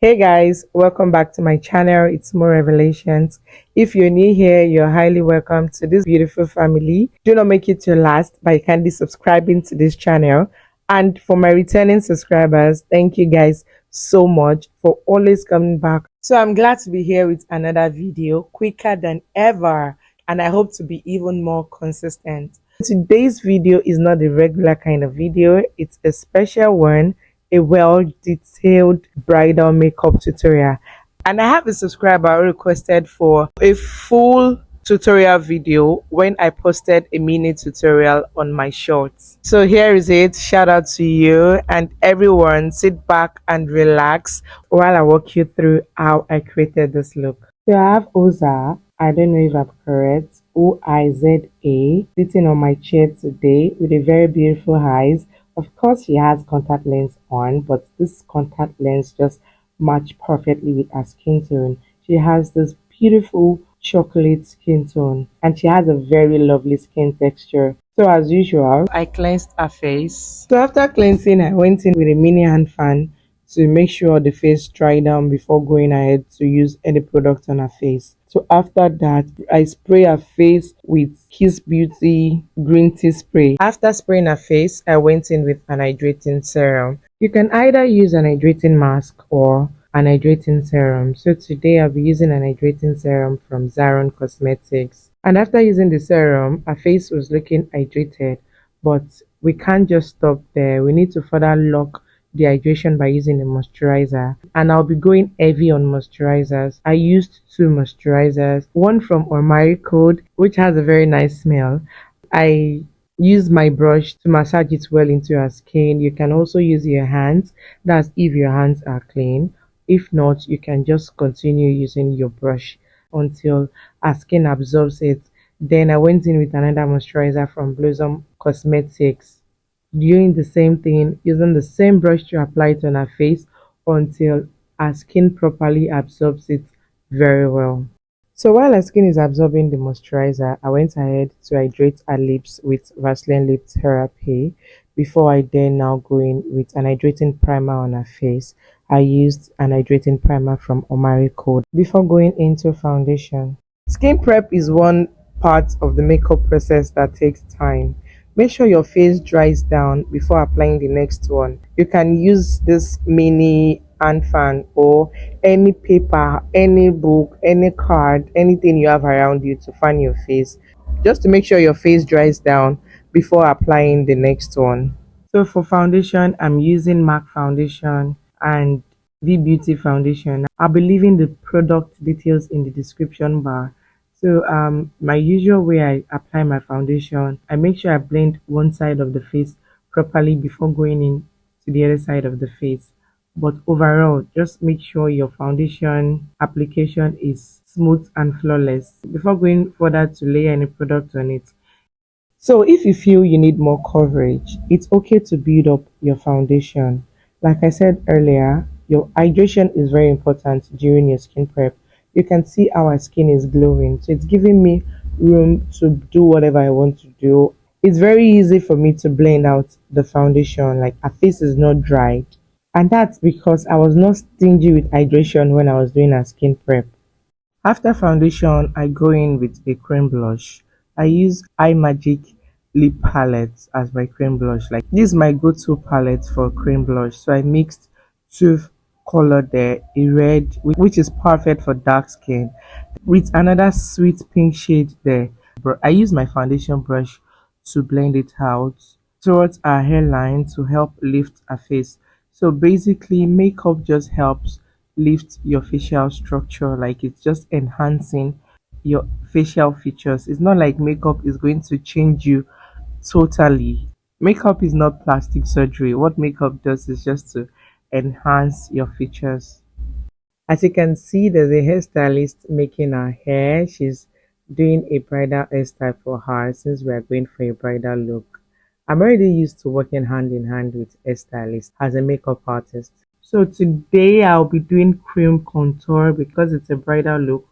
Hey guys, welcome back to my channel. It's more revelations. If you're new here, you're highly welcome to this beautiful family. Do not make it your last by kindly subscribing to this channel. And for my returning subscribers, thank you guys so much for always coming back. So I'm glad to be here with another video quicker than ever, and I hope to be even more consistent. Today's video is not a regular kind of video, it's a special one, a well-detailed bridal makeup tutorial. And I have a subscriber who requested for a full tutorial video when I posted a mini tutorial on my shorts. So here is it. Shout out to you, and everyone sit back and relax while I walk you through how I created this look. So I have Oza, I don't know if I'm correct, Oiza, sitting on my chair today with a very beautiful eyes. Of course, she has contact lens on, but this contact lens just match perfectly with her skin tone. She has this beautiful chocolate skin tone, and she has a very lovely skin texture. So as usual, I cleansed her face. So after cleansing, I went in with a mini hand fan to make sure the face dry down before going ahead to use any product on her face. So after that, I spray her face with Kiss Beauty green tea spray. After spraying her face, I went in with an hydrating serum. You can either use an hydrating mask or an hydrating serum. So today I'll be using an hydrating serum from Avour Cosmetics. And after using the serum, her face was looking hydrated, but we can't just stop there. We need to further lock the hydration by using a moisturizer, and I'll be going heavy on moisturizers. I used two moisturizers, one from Omaricode, which has a very nice smell. I use my brush to massage it well into your skin. You can also use your hands, that's if your hands are clean. If not, you can just continue using your brush until our skin absorbs it. Then I went in with another moisturizer from Bloosom Cosmetics, doing the same thing, using the same brush to apply it on her face until our skin properly absorbs it very well. So while our skin is absorbing the moisturizer, I went ahead to hydrate our lips with Vaseline Lip Therapy before I then now go in with an hydrating primer on her face. I used an hydrating primer from Omaricode before going into foundation. Skin prep is one part of the makeup process that takes time. Make sure your face dries down before applying the next one. You can use this mini hand fan or any paper, any book, any card, anything you have around you to fan your face, just to make sure your face dries down before applying the next one. So for foundation, I'm using MAC foundation and V Beauty foundation. I'll be leaving the product details in the description bar. So my usual way I apply my foundation, I make sure I blend one side of the face properly before going in to the other side of the face. But overall, just make sure your foundation application is smooth and flawless before going further to lay any product on it. So if you feel you need more coverage, it's okay to build up your foundation. Like I said earlier, your hydration is very important during your skin prep. You can see our skin is glowing, so it's giving me room to do whatever I want to do. It's very easy for me to blend out the foundation, like our face is not dried. And that's because I was not stingy with hydration when I was doing a skin prep. After foundation, I go in with a cream blush. I use Imagic lip palette as my cream blush. Like this is my go-to palette for cream blush. So I mixed two color there, a red, which is perfect for dark skin, with another sweet pink shade there. I use my foundation brush to blend it out towards our hairline to help lift our face. So basically, makeup just helps lift your facial structure, like it's just enhancing your facial features. It's not like makeup is going to change you totally. Makeup is not plastic surgery. What makeup does is just to enhance your features. As you can see, there's a hairstylist making her hair. She's doing a bridal hairstyle for her since we are going for a bridal look. I'm already used to working hand in hand with hairstylists as a makeup artist. So today I'll be doing cream contour because it's a bridal look.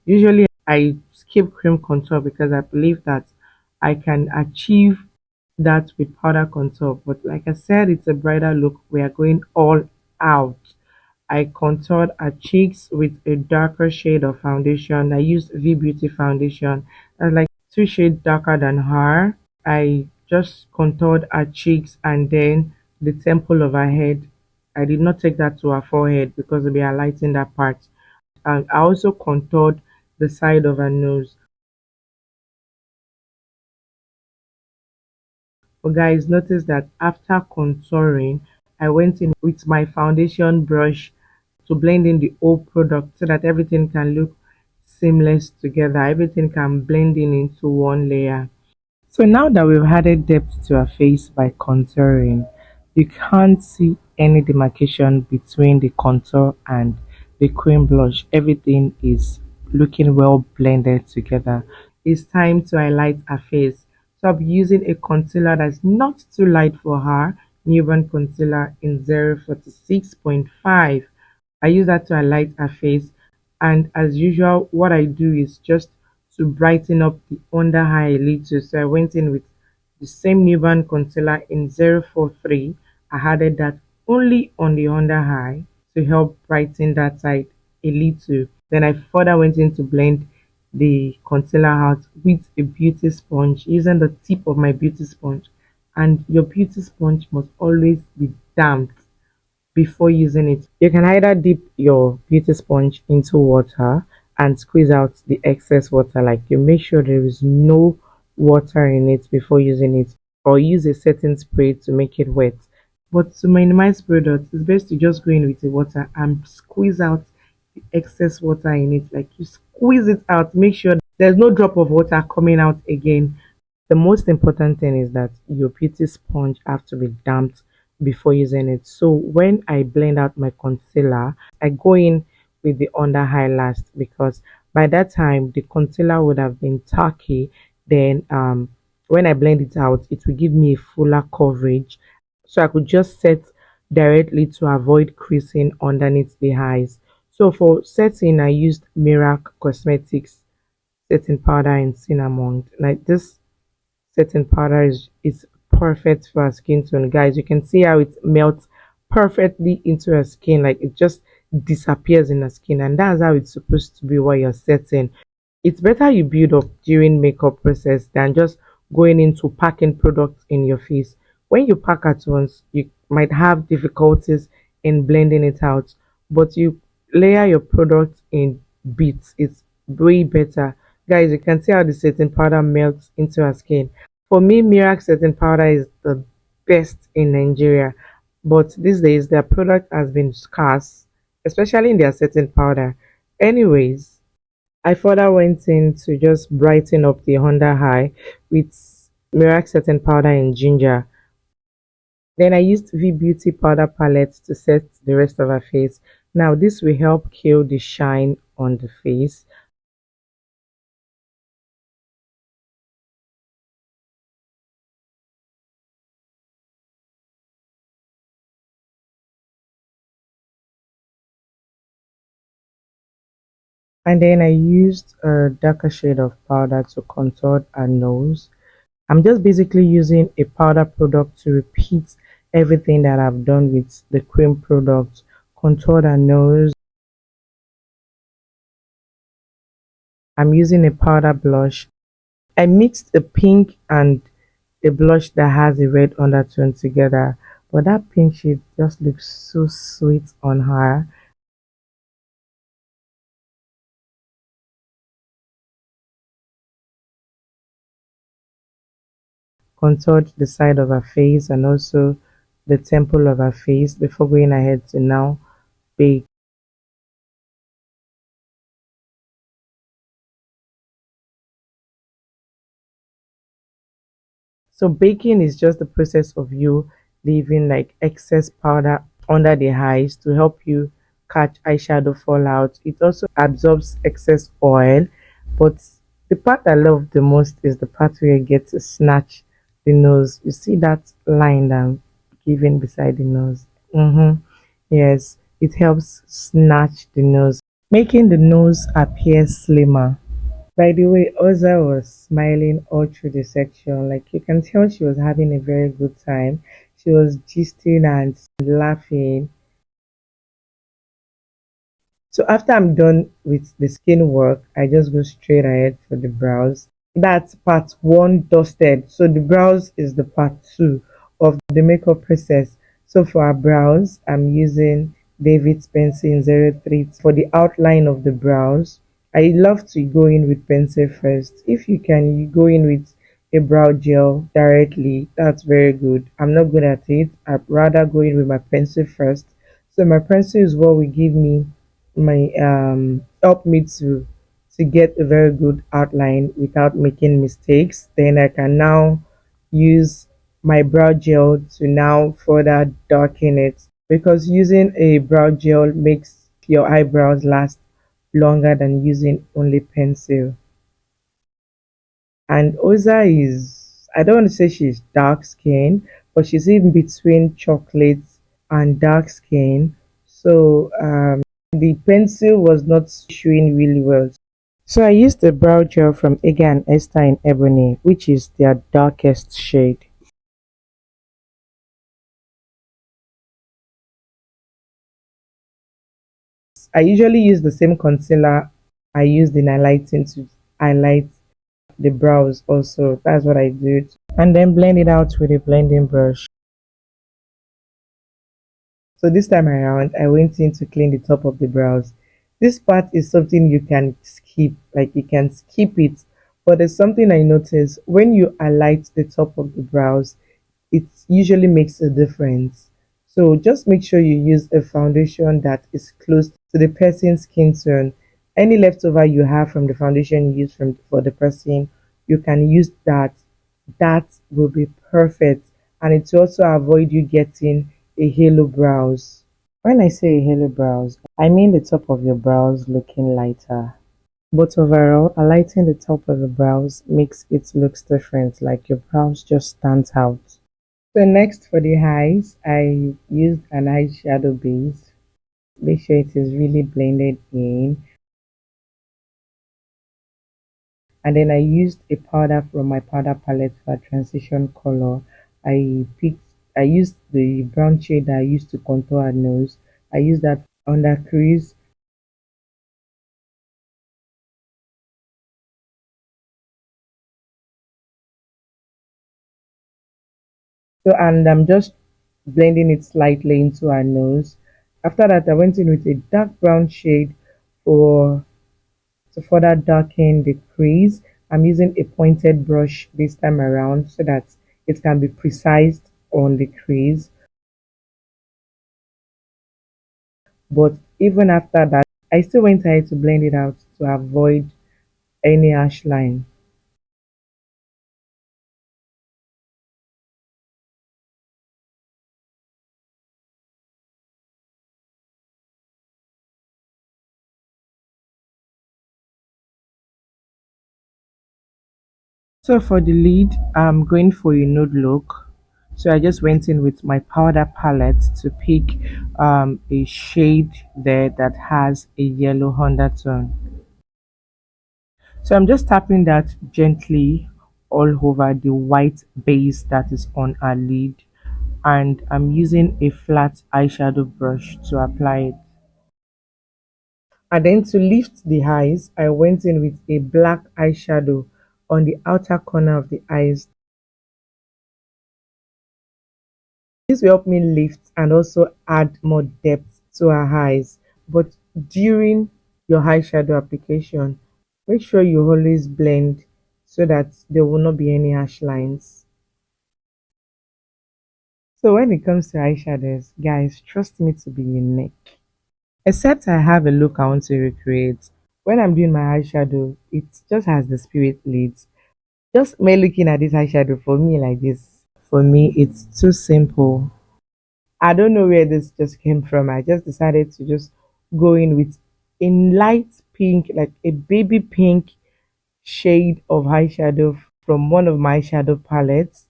Usually I skip cream contour because I believe that I can achieve that with powder contour. But like I said, it's a bridal look. We are going all out. I contoured her cheeks with a darker shade of foundation. I used V Beauty foundation. I was like 2 shades darker than her. I just contoured her cheeks and then the temple of her head. I did not take that to her forehead because we are lighting that part. And I also contoured the side of her nose. But guys, notice that after contouring, I went in with my foundation brush to blend in the whole product so that everything can look seamless together. Everything can blend in into one layer. So now that we've added depth to our face by contouring, you can't see any demarcation between the contour and the cream blush. Everything is looking well blended together. It's time to highlight her face. So I'll be using a concealer that's not too light for her, Nuban concealer in 046.5. I use that to highlight her face, and as usual what I do is just to brighten up the under eye a little. So I went in with the same Nuban concealer in 043. I added that only on the under eye to help brighten that side a little. Then I further went in to blend the concealer out with a beauty sponge using the tip of my beauty sponge. And your beauty sponge must always be damped before using it. You can either dip your beauty sponge into water and squeeze out the excess water, like you make sure there is no water in it before using it, or use a setting spray to make it wet. But to minimize product, it's best to just go in with the water and squeeze out the excess water in it. Like you squeeze it out, make sure there's no drop of water coming out again. The most important thing is that your beauty sponge have to be damped before using it. So when I blend out my concealer, I go in with the under eye last because by that time the concealer would have been tacky. Then when I blend it out, it will give me a fuller coverage. So I could just set directly to avoid creasing underneath the eyes. So for setting, I used Merak Cosmetics setting powder in cinnamon. Like this setting powder is perfect for our skin tone, guys. You can see how it melts perfectly into our skin, like it just disappears in our skin, and that's how it's supposed to be while you're setting. It's better you build up during makeup process than just going into packing products in your face. When you pack at once, you might have difficulties in blending it out, but you layer your product in bits. It's way better. Guys, you can see how the setting powder melts into our skin. For me, Merak setting powder is the best in Nigeria, but these days their product has been scarce, especially in their setting powder. Anyways, I further went in to just brighten up the under eye with Merak setting powder and ginger. Then I used V Beauty powder palette to set the rest of her face. Now this will help kill the shine on the face. And then I used a darker shade of powder to contour her nose. I'm just basically using a powder product to repeat everything that I've done with the cream product. Contour her nose. I'm using a powder blush. I mixed the pink and the blush that has a red undertone together. But that pink shade just looks so sweet on her. Contoured the side of her face and also the temple of her face before going ahead to now bake. So baking is just the process of you leaving like excess powder under the eyes to help you catch eyeshadow fallout. It also absorbs excess oil, but the part I love the most is the part where you get to snatch the nose. You see that line that I'm giving beside the nose? Yes, it helps snatch the nose, making the nose appear slimmer. By the way, Oza was smiling all through the section. Like you can tell she was having a very good time. She was gisting and laughing. So after I'm done with the skin work, I just go straight ahead for the brows. That's part one dusted. So the brows is the part two of the makeup process. So for our brows, I'm using David's pencil in 03 for the outline of the brows. I love to go in with pencil first. If you can, you go in with a brow gel directly. That's very good. I'm not good at it. I'd rather go in with my pencil first. So my pencil is what will give me my help me to get a very good outline without making mistakes. Then I can now use my brow gel to now further darken it, because using a brow gel makes your eyebrows last longer than using only pencil. And Oza is, I don't want to say she's dark skin, but she's in between chocolate and dark skin. So the pencil was not showing really well. So I used the brow gel from Egan Esther in Ebony, which is their darkest shade. I usually use the same concealer I used in highlighting to highlight the brows also. That's what I do. And then blend it out with a blending brush. So this time around, I went in to clean the top of the brows. This part is something you can skip, like you can skip it. But there's something I noticed when you highlight the top of the brows, it usually makes a difference. So just make sure you use a foundation that is close to the person's skin tone. Any leftover you have from the foundation you use for the person, you can use that. That will be perfect, and it will also avoid you getting a halo brows. When I say halo brows, I mean the top of your brows looking lighter. But overall, highlighting the top of the brows makes it look different, like your brows just stands out. So next for the eyes, I used an eyeshadow base. Make sure it is really blended in. And then I used a powder from my powder palette for transition color. I used the brown shade that I used to contour her nose. I used that under crease. So and I'm just blending it slightly into her nose. After that, I went in with a dark brown shade for to further darken the crease. I'm using a pointed brush this time around so that it can be precise on the crease. But even after that, I still went ahead to blend it out to avoid any harsh line. So for the lid, I'm going for a nude look. So I just went in with my powder palette to pick a shade there that has a yellow undertone. So I'm just tapping that gently all over the white base that is on our lid, and I'm using a flat eyeshadow brush to apply it. And then to lift the eyes, I went in with a black eyeshadow on the outer corner of the eyes. This will help me lift and also add more depth to our eyes. But during your eyeshadow application, make sure you always blend so that there will not be any harsh lines. So when it comes to eyeshadows, guys, trust me to be unique. Except I have a look I want to recreate. When I'm doing my eyeshadow, it just has the spirit leads. Just me looking at this eyeshadow for me like this, for me, it's too simple. I don't know where this just came from. I just decided to just go in with a light pink, like a baby pink shade of eyeshadow from one of my shadow palettes.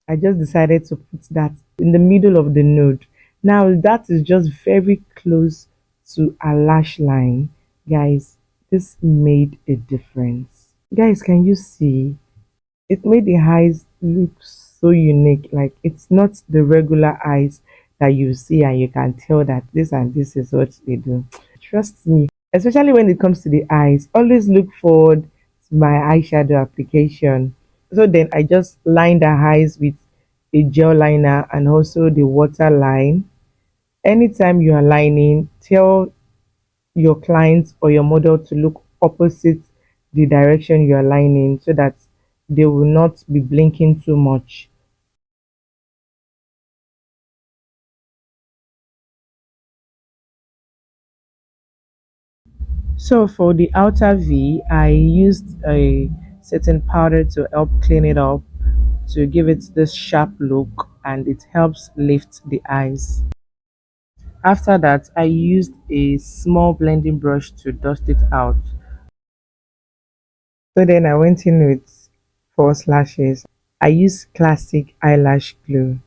I just decided to put that in the middle of the nude. Now that is just very close to a lash line. Guys, this made a difference. Guys, can you see? It made the eyes look so unique. Like it's not the regular eyes that you see and you can tell that this and this is what they do. Trust me. Especially when it comes to the eyes. Always look forward to my eyeshadow application. So then I just line the eyes with a gel liner and also the water line. Anytime you are lining, tell your clients or your model to look opposite the direction you are lining so that they will not be blinking too much. So for the outer V, I used a setting powder to help clean it up to give it this sharp look and it helps lift the eyes. After that, I used a small blending brush to dust it out. So then I went in with false lashes. I used classic eyelash glue.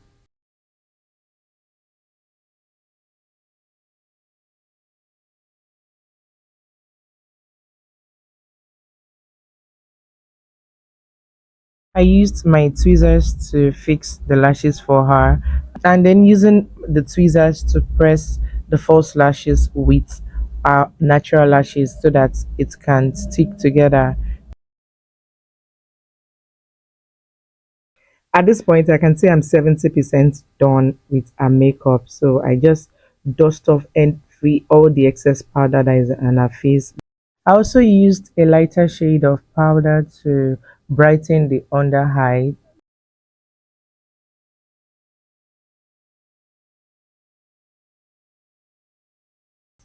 I used my tweezers to fix the lashes for her and then using the tweezers to press the false lashes with our natural lashes so that it can stick together. At this point, I can say I'm 70% done with her makeup. So I just dust off and free all the excess powder that is on her face. I also used a lighter shade of powder to brighten the under eye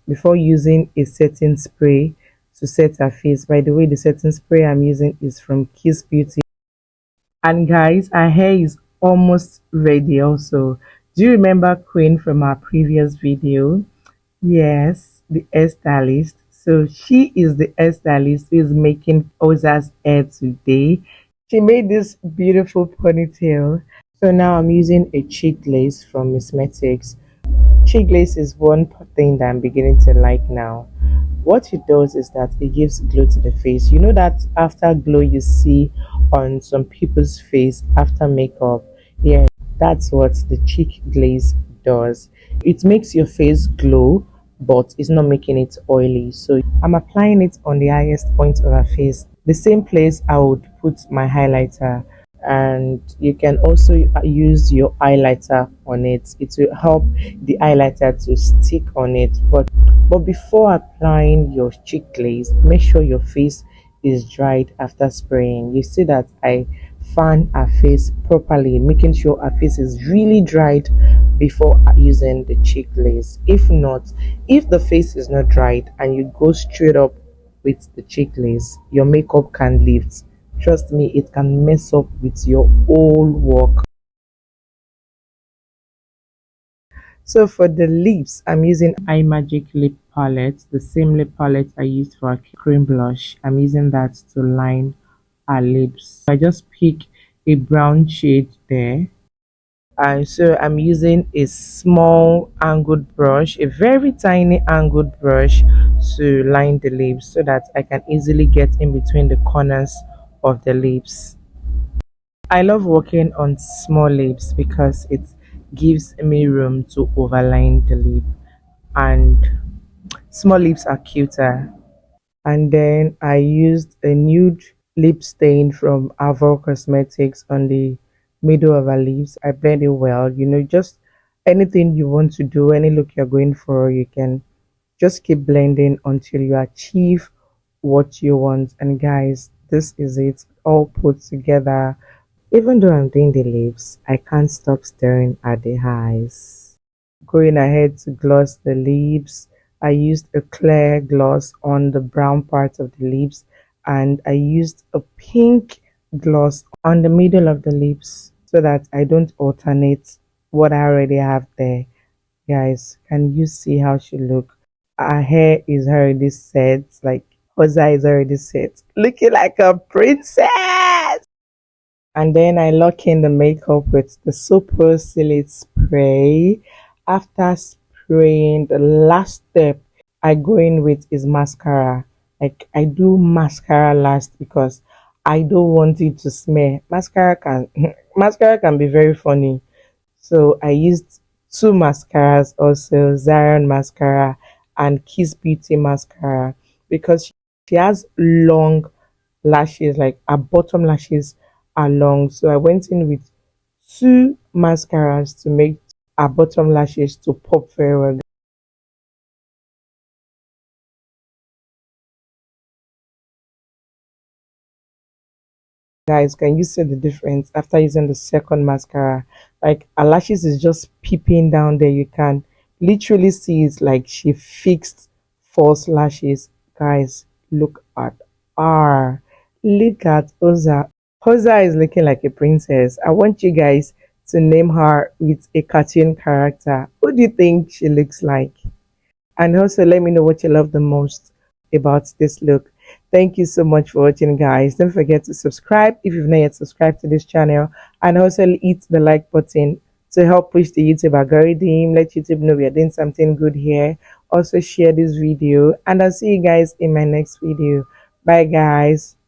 before using a setting spray to set her face. By the way, the setting spray I'm using is from Kiss Beauty. And guys, our hair is almost ready also. Do you remember Queen from our previous video? Yes, the hairstylist. So she is the hairstylist who is making Oza's hair today. She made this beautiful ponytail. So now I'm using a cheek lace from Cosmetics. Cheek lace is one thing that I'm beginning to like now. What it does is that it gives glow to the face. You know that after glow you see on some people's face after makeup. Yeah, that's what the cheek glaze does. It makes your face glow, but it's not making it oily. So I'm applying it on the highest point of her face, the same place I would put my highlighter. And you can also use your highlighter on it. It will help the highlighter to stick on it. But before applying your cheek glaze, make sure your face is dried after spraying. You see that I fan her face properly, making sure her face is really dried before using the cheek glaze. If not, if the face is not dried and you go straight up with the cheek glaze, your makeup can lift. Trust me, it can mess up with your whole work. So for the lips, I'm using Imagic lip palette, the same lip palette I used for Creame Blush. I'm using that to line our lips. I just pick a brown shade there. And so I'm using a small angled brush, a very tiny angled brush to line the lips so that I can easily get in between the corners of the lips. I love working on small lips because it gives me room to overline the lip, and small lips are cuter. And then I used a nude lip stain from Avour Cosmetics on the middle of her lips. I blend it well, just anything you want to do, any look you're going for, you can just keep blending until you achieve what you want. And guys, this is it all put together. Even though I'm doing the lips, I can't stop staring at the eyes. Going ahead to gloss the lips, I used a clear gloss on the brown part of the lips and I used a pink gloss on the middle of the lips so that I don't alternate what I already have there. Guys, can you see how she look? Her hair is already set, like her eye is already set, looking like a princess. And then I lock in the makeup with the Soopro Silhouette Spray. After spraying, the last step I go in with is mascara. Like I do mascara last because I don't want it to smell. Mascara can mascara can be very funny. So I used two mascaras also, Zion mascara and Kiss Beauty mascara because she has long lashes, like her bottom lashes are long. So I went in with two mascaras to make her bottom lashes to pop very well. Guys, can you see the difference after using the second mascara? Like her lashes is just peeping down there. You can literally see it's like she fixed false lashes. Guys, look at her. Look at Oza. Oza is looking like a princess. I want you guys to name her with a cartoon character. Who do you think she looks like? And also let me know what you love the most about this look. Thank you so much for watching, guys. Don't forget to subscribe if you've not yet subscribed to this channel, and also hit the like button to help push the YouTube algorithm. Let YouTube know we are doing something good here. Also share this video, and I'll see you guys in my next video. Bye guys.